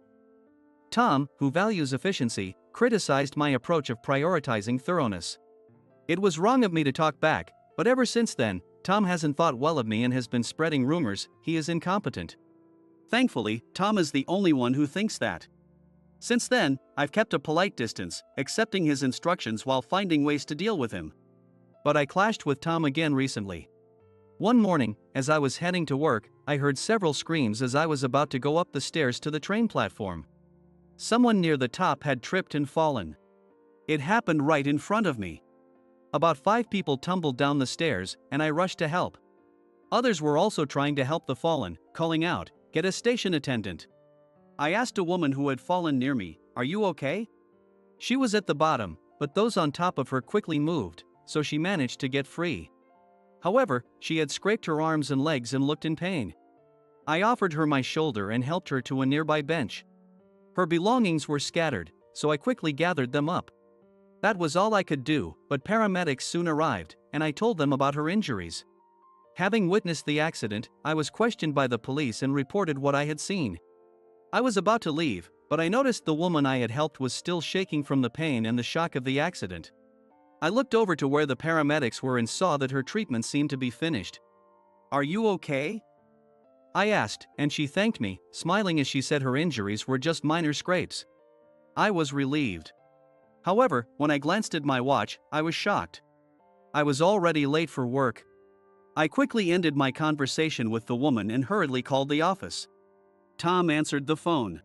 Tom, who values efficiency, criticized my approach of prioritizing thoroughness. It was wrong of me to talk back, but ever since then, Tom hasn't thought well of me and has been spreading rumors he is incompetent. Thankfully, Tom is the only one who thinks that. Since then, I've kept a polite distance, accepting his instructions while finding ways to deal with him. But I clashed with Tom again recently. One morning, as I was heading to work, I heard several screams as I was about to go up the stairs to the train platform. Someone near the top had tripped and fallen. It happened right in front of me. About 5 people tumbled down the stairs, and I rushed to help. Others were also trying to help the fallen, calling out, "Get a station attendant." I asked a woman who had fallen near me, "Are you okay?" She was at the bottom, but those on top of her quickly moved, so she managed to get free. However, she had scraped her arms and legs and looked in pain. I offered her my shoulder and helped her to a nearby bench. Her belongings were scattered, so I quickly gathered them up. That was all I could do, but paramedics soon arrived, and I told them about her injuries. Having witnessed the accident, I was questioned by the police and reported what I had seen. I was about to leave, but I noticed the woman I had helped was still shaking from the pain and the shock of the accident. I looked over to where the paramedics were and saw that her treatment seemed to be finished. "Are you okay?" I asked, and she thanked me, smiling as she said her injuries were just minor scrapes. I was relieved. However, when I glanced at my watch, I was shocked. I was already late for work. I quickly ended my conversation with the woman and hurriedly called the office. Tom answered the phone.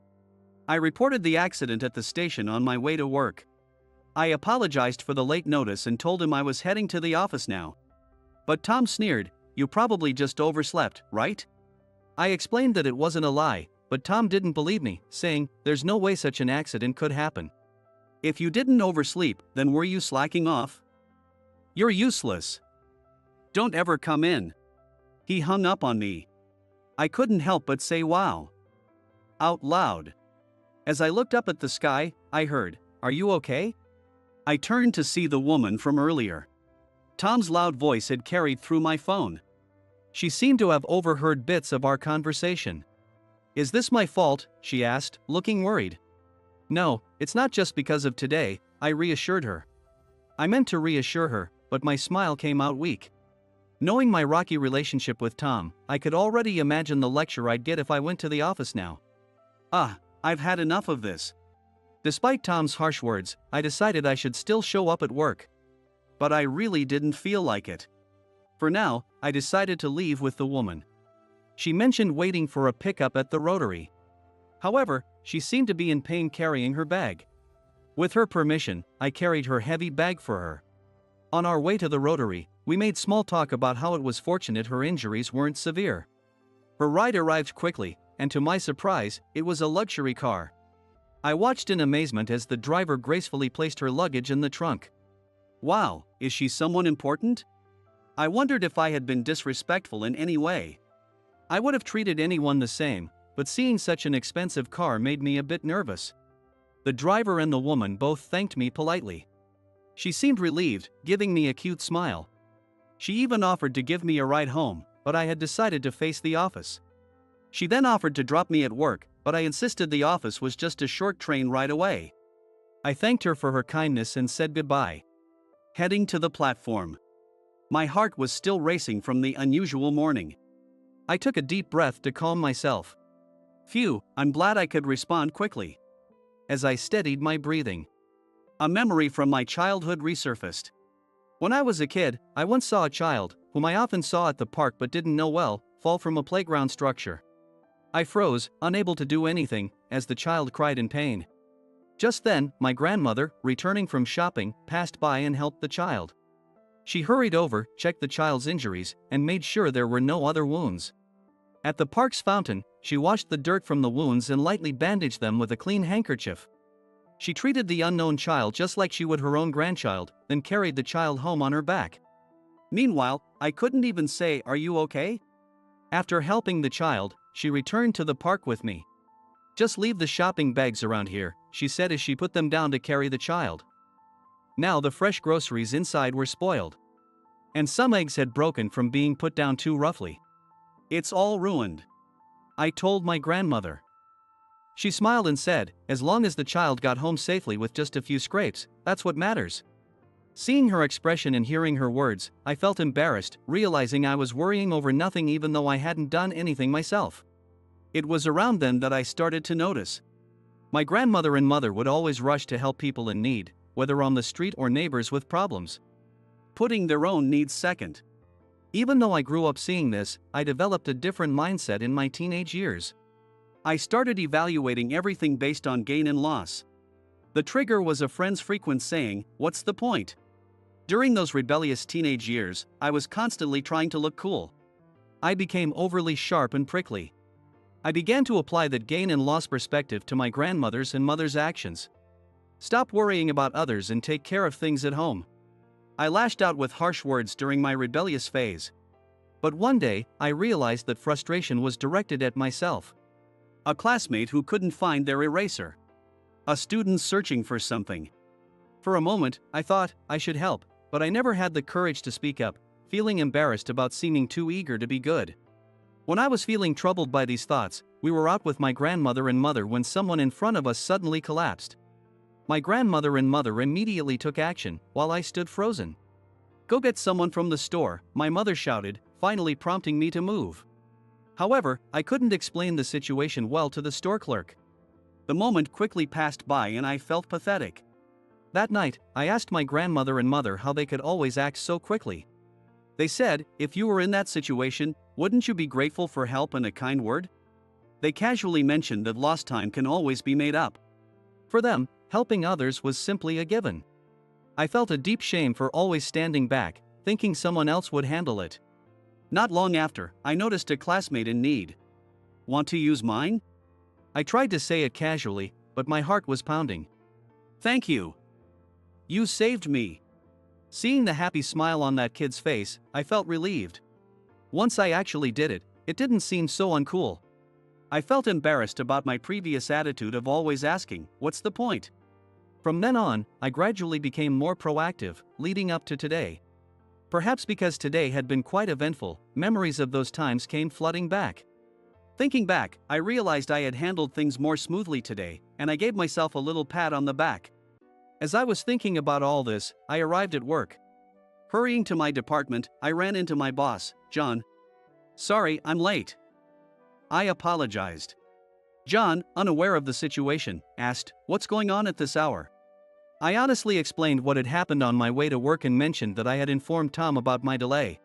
I reported the accident at the station on my way to work. I apologized for the late notice and told him I was heading to the office now. But Tom sneered, "You probably just overslept, right?" I explained that it wasn't a lie, but Tom didn't believe me, saying, "There's no way such an accident could happen. If you didn't oversleep, then were you slacking off? You're useless. Don't ever come in." He hung up on me. I couldn't help but say wow out loud. As I looked up at the sky, I heard, "Are you okay?" I turned to see the woman from earlier. Tom's loud voice had carried through my phone. She seemed to have overheard bits of our conversation. "Is this my fault?" she asked, looking worried. "No, it's not just because of today," I reassured her. I meant to reassure her, but my smile came out weak. Knowing my rocky relationship with Tom, I could already imagine the lecture I'd get if I went to the office now. I've had enough of this. Despite Tom's harsh words, I decided I should still show up at work. But I really didn't feel like it. For now, I decided to leave with the woman. She mentioned waiting for a pickup at the Rotary. However, she seemed to be in pain carrying her bag. With her permission, I carried her heavy bag for her. On our way to the Rotary, we made small talk about how it was fortunate her injuries weren't severe. Her ride arrived quickly, and to my surprise, it was a luxury car. I watched in amazement as the driver gracefully placed her luggage in the trunk. Wow, is she someone important? I wondered if I had been disrespectful in any way. I would have treated anyone the same, but seeing such an expensive car made me a bit nervous. The driver and the woman both thanked me politely. She seemed relieved, giving me a cute smile. She even offered to give me a ride home, but I had decided to face the office. She then offered to drop me at work, but I insisted the office was just a short train ride away. I thanked her for her kindness and said goodbye. Heading to the platform. My heart was still racing from the unusual morning. I took a deep breath to calm myself. Phew, I'm glad I could respond quickly. As I steadied my breathing, a memory from my childhood resurfaced. When I was a kid, I once saw a child, whom I often saw at the park but didn't know well, fall from a playground structure. I froze, unable to do anything, as the child cried in pain. Just then, my grandmother, returning from shopping, passed by and helped the child. She hurried over, checked the child's injuries, and made sure there were no other wounds. At the park's fountain, she washed the dirt from the wounds and lightly bandaged them with a clean handkerchief. She treated the unknown child just like she would her own grandchild, then carried the child home on her back. Meanwhile, I couldn't even say, "Are you okay?" After helping the child, she returned to the park with me. "Just leave the shopping bags around here," she said as she put them down to carry the child. Now the fresh groceries inside were spoiled. And some eggs had broken from being put down too roughly. "It's all ruined," I told my grandmother. She smiled and said, "As long as the child got home safely with just a few scrapes, that's what matters." Seeing her expression and hearing her words, I felt embarrassed, realizing I was worrying over nothing even though I hadn't done anything myself. It was around then that I started to notice. My grandmother and mother would always rush to help people in need, whether on the street or neighbors with problems, putting their own needs second. Even though I grew up seeing this, I developed a different mindset in my teenage years. I started evaluating everything based on gain and loss. The trigger was a friend's frequent saying, "What's the point?" During those rebellious teenage years, I was constantly trying to look cool. I became overly sharp and prickly. I began to apply that gain and loss perspective to my grandmother's and mother's actions. Stop worrying about others and take care of things at home. I lashed out with harsh words during my rebellious phase. But one day, I realized that frustration was directed at myself. A classmate who couldn't find their eraser. A student searching for something. For a moment, I thought I should help, but I never had the courage to speak up, feeling embarrassed about seeming too eager to be good. When I was feeling troubled by these thoughts, we were out with my grandmother and mother when someone in front of us suddenly collapsed. My grandmother and mother immediately took action, while I stood frozen. "Go get someone from the store," my mother shouted, finally prompting me to move. However, I couldn't explain the situation well to the store clerk. The moment quickly passed by and I felt pathetic. That night, I asked my grandmother and mother how they could always act so quickly. They said, "If you were in that situation, wouldn't you be grateful for help and a kind word?" They casually mentioned that lost time can always be made up. For them, helping others was simply a given. I felt a deep shame for always standing back, thinking someone else would handle it. Not long after, I noticed a classmate in need. "Want to use mine?" I tried to say it casually, but my heart was pounding. "Thank you. You saved me." Seeing the happy smile on that kid's face, I felt relieved. Once I actually did it, it didn't seem so uncool. I felt embarrassed about my previous attitude of always asking, "What's the point?" From then on, I gradually became more proactive, leading up to today. Perhaps because today had been quite eventful, memories of those times came flooding back. Thinking back, I realized I had handled things more smoothly today, and I gave myself a little pat on the back. As I was thinking about all this, I arrived at work. Hurrying to my department, I ran into my boss, John. "Sorry, I'm late." I apologized. John, unaware of the situation, asked, "What's going on at this hour?" I honestly explained what had happened on my way to work and mentioned that I had informed Tom about my delay.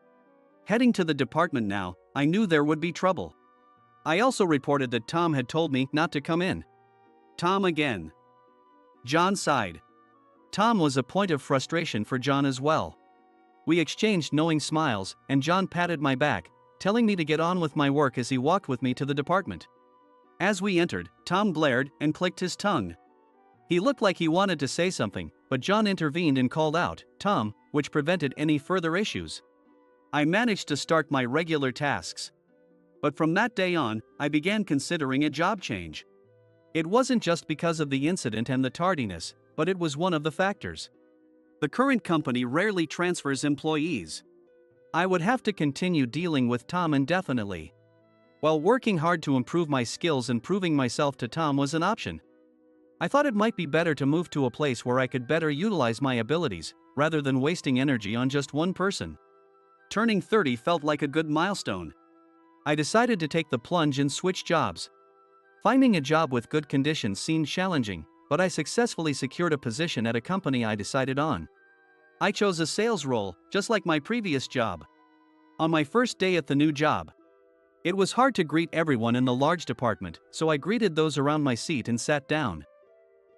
Heading to the department now, I knew there would be trouble. I also reported that Tom had told me not to come in. Tom again. John sighed. Tom was a point of frustration for John as well. We exchanged knowing smiles, and John patted my back, telling me to get on with my work as he walked with me to the department. As we entered, Tom glared and clicked his tongue. He looked like he wanted to say something, but John intervened and called out, "Tom," which prevented any further issues. I managed to start my regular tasks. But from that day on, I began considering a job change. It wasn't just because of the incident and the tardiness, but it was one of the factors. The current company rarely transfers employees. I would have to continue dealing with Tom indefinitely. While working hard to improve my skills and proving myself to Tom was an option, I thought it might be better to move to a place where I could better utilize my abilities, rather than wasting energy on just one person. Turning 30 felt like a good milestone. I decided to take the plunge and switch jobs. Finding a job with good conditions seemed challenging, but I successfully secured a position at a company I decided on. I chose a sales role, just like my previous job. On my first day at the new job, it was hard to greet everyone in the large department, so I greeted those around my seat and sat down.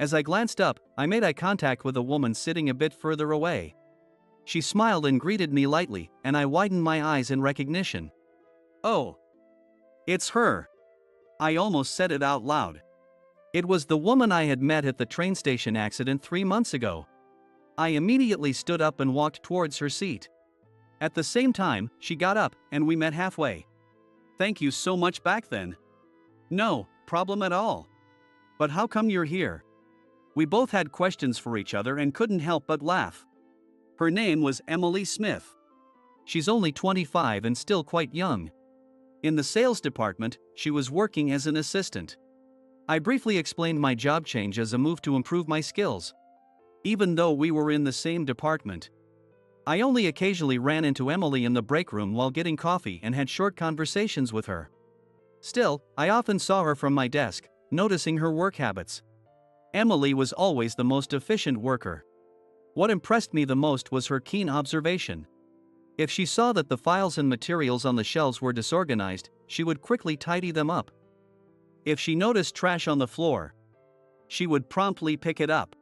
As I glanced up, I made eye contact with a woman sitting a bit further away. She smiled and greeted me lightly, and I widened my eyes in recognition. "Oh, it's her." I almost said it out loud. It was the woman I had met at the train station accident 3 months ago. I immediately stood up and walked towards her seat. At the same time, she got up, and we met halfway. "Thank you so much back then." "No problem at all. But how come you're here?" We both had questions for each other and couldn't help but laugh. Her name was Emily Smith. She's only 25 and still quite young. In the sales department, she was working as an assistant. I briefly explained my job change as a move to improve my skills. Even though we were in the same department, I only occasionally ran into Emily in the break room while getting coffee and had short conversations with her. Still, I often saw her from my desk, noticing her work habits. Emily was always the most efficient worker. What impressed me the most was her keen observation. If she saw that the files and materials on the shelves were disorganized, she would quickly tidy them up. If she noticed trash on the floor, she would promptly pick it up.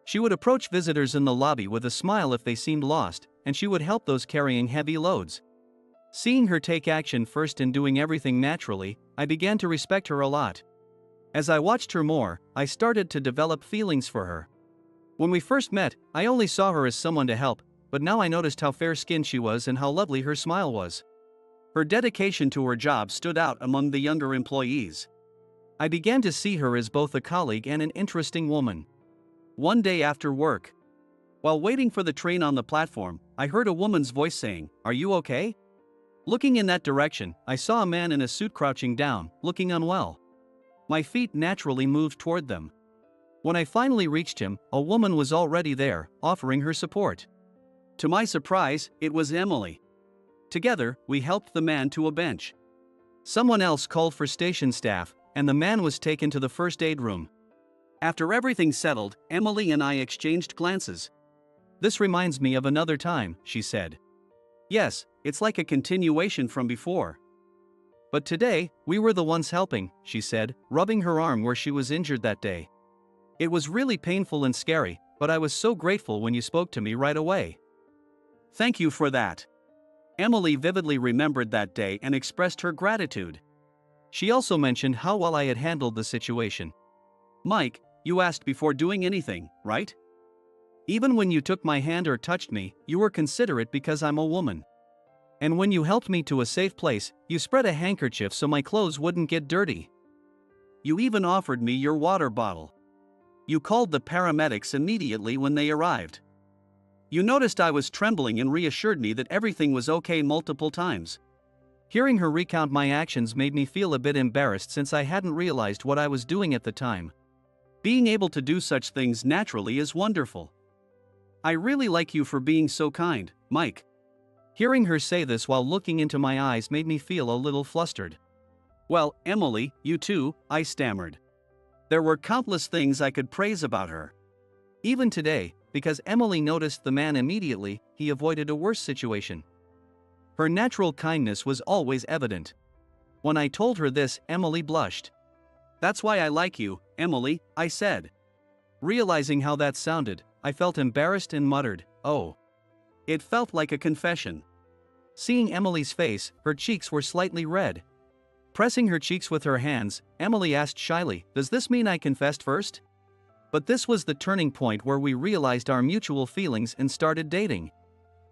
She would approach visitors in the lobby with a smile if they seemed lost, and she would help those carrying heavy loads. Seeing her take action first and doing everything naturally, I began to respect her a lot. As I watched her more, I started to develop feelings for her. When we first met, I only saw her as someone to help, but now I noticed how fair-skinned she was and how lovely her smile was. Her dedication to her job stood out among the younger employees. I began to see her as both a colleague and an interesting woman. One day after work, while waiting for the train on the platform, I heard a woman's voice saying, "Are you okay?" Looking in that direction, I saw a man in a suit crouching down, looking unwell. My feet naturally moved toward them. When I finally reached him, a woman was already there, offering her support. To my surprise, it was Emily. Together, we helped the man to a bench. Someone else called for station staff, and the man was taken to the first aid room. After everything settled, Emily and I exchanged glances. "This reminds me of another time," she said. "Yes, it's like a continuation from before. But today, we were the ones helping," she said, rubbing her arm where she was injured that day. "It was really painful and scary, but I was so grateful when you spoke to me right away." "Thank you for that." Emily vividly remembered that day and expressed her gratitude. She also mentioned how well I had handled the situation. "Mike, you asked before doing anything, right? Even when you took my hand or touched me, you were considerate because I'm a woman. And when you helped me to a safe place, you spread a handkerchief so my clothes wouldn't get dirty. You even offered me your water bottle. You called the paramedics immediately when they arrived. You noticed I was trembling and reassured me that everything was okay multiple times." Hearing her recount my actions made me feel a bit embarrassed since I hadn't realized what I was doing at the time. Being able to do such things naturally is wonderful. "I really like you for being so kind, Mike." Hearing her say this while looking into my eyes made me feel a little flustered. "Well, Emily, you too," I stammered. There were countless things I could praise about her. Even today, because Emily noticed the man immediately, he avoided a worse situation. Her natural kindness was always evident. When I told her this, Emily blushed. "That's why I like you, Emily," I said. Realizing how that sounded, I felt embarrassed and muttered, "Oh." It felt like a confession. Seeing Emily's face, her cheeks were slightly red. Pressing her cheeks with her hands, Emily asked shyly, "Does this mean I confessed first?" But this was the turning point where we realized our mutual feelings and started dating.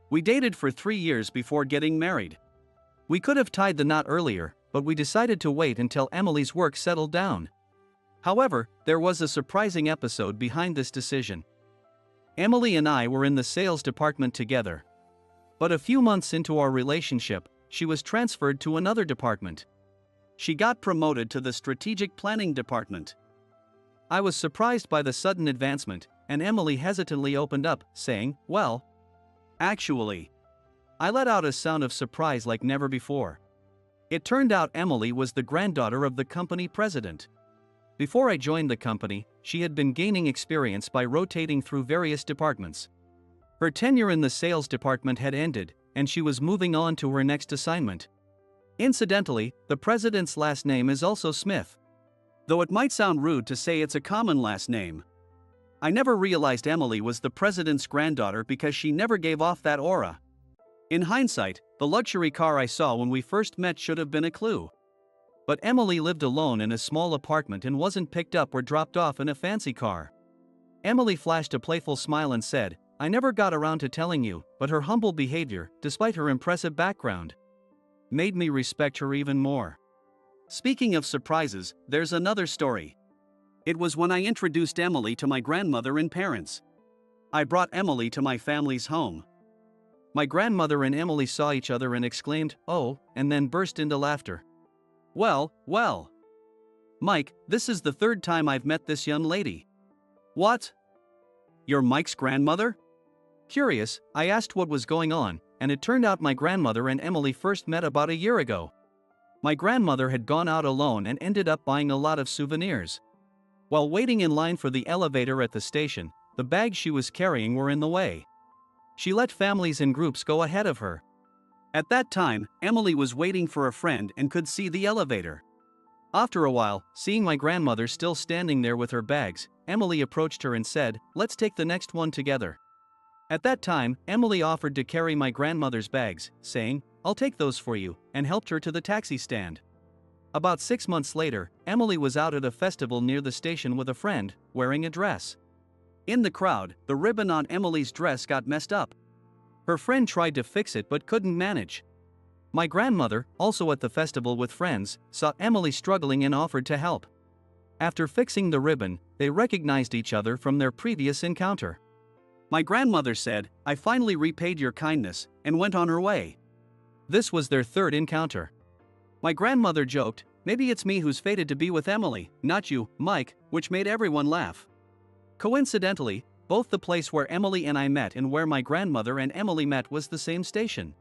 We dated for 3 years before getting married. We could have tied the knot earlier, but we decided to wait until Emily's work settled down. However, there was a surprising episode behind this decision. Emily and I were in the sales department together. But a few months into our relationship, she was transferred to another department. She got promoted to the strategic planning department. I was surprised by the sudden advancement, and Emily hesitantly opened up, saying, "Well, actually." I let out a sound of surprise like never before. It turned out Emily was the granddaughter of the company president. Before I joined the company, she had been gaining experience by rotating through various departments. Her tenure in the sales department had ended, and she was moving on to her next assignment. Incidentally, the president's last name is also Smith. Though it might sound rude to say it's a common last name. I never realized Emily was the president's granddaughter because she never gave off that aura. In hindsight, the luxury car I saw when we first met should have been a clue. But Emily lived alone in a small apartment and wasn't picked up or dropped off in a fancy car. Emily flashed a playful smile and said, "I never got around to telling you," but her humble behavior, despite her impressive background, made me respect her even more. Speaking of surprises, there's another story. It was when I introduced Emily to my grandmother and parents. I brought Emily to my family's home. My grandmother and Emily saw each other and exclaimed, "Oh," and then burst into laughter. Well, Mike, this is the third time I've met this young lady. What? You're Mike's grandmother? Curious, I asked what was going on, and it turned out my grandmother and Emily first met about a year ago. My grandmother had gone out alone and ended up buying a lot of souvenirs. While waiting in line for the elevator at the station, the bags she was carrying were in the way. She let families and groups go ahead of her. At that time, Emily was waiting for a friend and could see the elevator. After a while, seeing my grandmother still standing there with her bags, Emily approached her and said, "Let's take the next one together." At that time, Emily offered to carry my grandmother's bags, saying, "I'll take those for you," and helped her to the taxi stand. About 6 months later, Emily was out at a festival near the station with a friend, wearing a dress. In the crowd, the ribbon on Emily's dress got messed up. Her friend tried to fix it but couldn't manage. My grandmother, also at the festival with friends, saw Emily struggling and offered to help. After fixing the ribbon, they recognized each other from their previous encounter. My grandmother said, "I finally repaid your kindness," and went on her way. This was their third encounter. My grandmother joked, "Maybe it's me who's fated to be with Emily, not you, Mike," which made everyone laugh. Coincidentally, both the place where Emily and I met and where my grandmother and Emily met was the same station.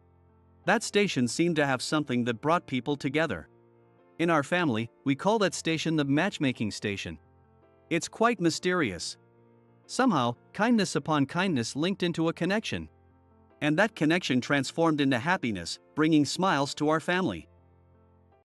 That station seemed to have something that brought people together. In our family, we call that station the matchmaking station. It's quite mysterious. Somehow, kindness upon kindness linked into a connection. And that connection transformed into happiness, bringing smiles to our family.